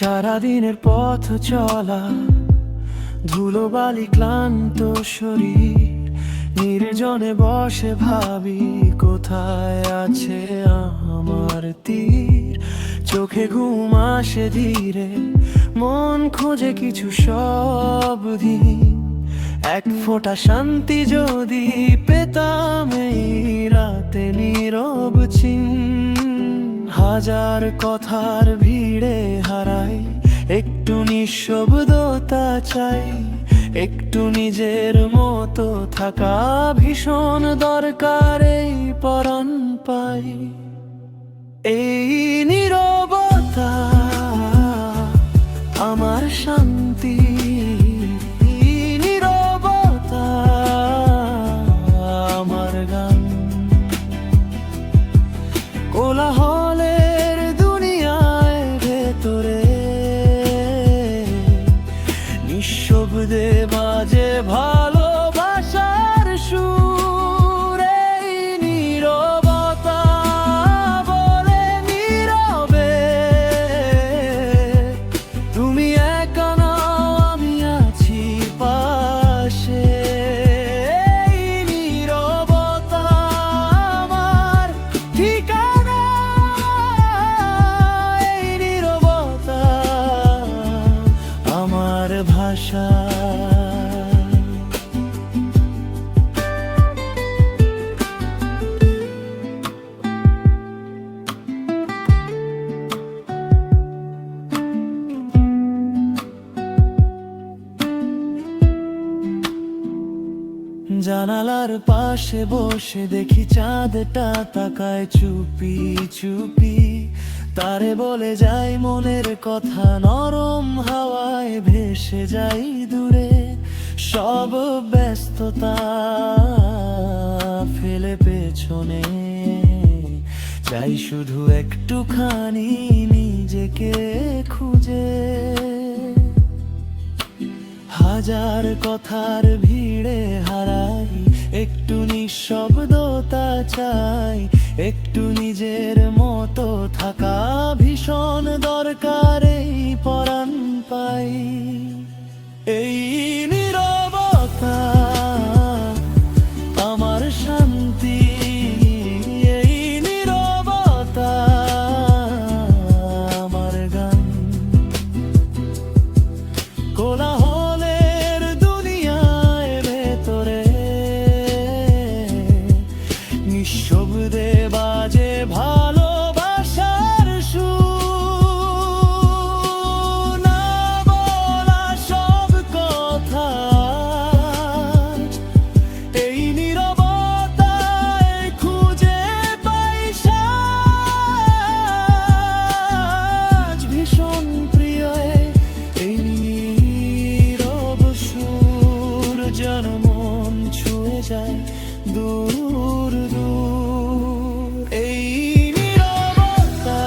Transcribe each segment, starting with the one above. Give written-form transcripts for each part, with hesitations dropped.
সারাদিনের পথ চলা, ধুলোবালি ক্লান্ত শরীর, নির্জনে বসে ভাবি কোথায় আছে আমার তীর। চোখে ঘুম আসে ধীরে, মন খোঁজে কিছু শব্দ, এক ফোঁটা শান্তি যদি পেতাম এই রাতে নীরব চিন। হাজার কথার ভিড়ে হারাই, একটু নিঃশব্দতা চাই, একটু নিজের মতো থাকা ভীষণ দরকার এই পরাণ পাই। এই নীরবতা আমার শান্তি, নীরবতা আমার গান। কোলাহলের দুনিয়ায় ভেতরে নিঃশব্দে বাজে ভালোবাসার সুর। এই নীরবতা বলে নীরবে, তুমি একা নাও, আমি আছি পাশে। এই নীরবতা আমার ঠিকানা, এই নীরবতা আমার ভাষা। জানালার পাশে বসে দেখি চাঁদটা তাকায় চুপি চুপি, তারে বলে যাই মনের কথা, নরম হাওয়ায় ভেসে যাই দূরে। সব ব্যস্ততা ফেলে পেছনে, চাই শুধু একটুখানি নিজেকে খুঁজে। হাজার কথার ভিড়ে হারাই, একটু নিঃশব্দতা চাই, একটু নিজের মতো থাকা ভীষণ দরকার এই পরাণ পাই। এই নীরবতা আমার শান্তি, এই নীরবতা আমার গান। কোলাহলের দুনিয়ায় ভেতরে নিঃশব্দে বাজে ভালোবাসার সুর। না বলা সব কথা এই নীরবতায় খুঁজে পাই সাজ। ভীষণ প্রিয় এই নীরব সুর, যেন মন ছুঁয়ে যায় দূর দূর। এই নীরবতা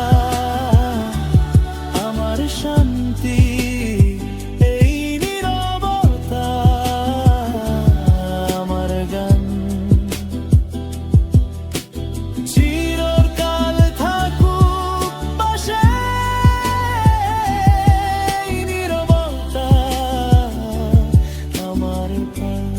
আমার শান্তি, এই নীরবতা আমার গান। চিরকাল থাকুক পাশে এই নীরবতা আমার প্রাণ।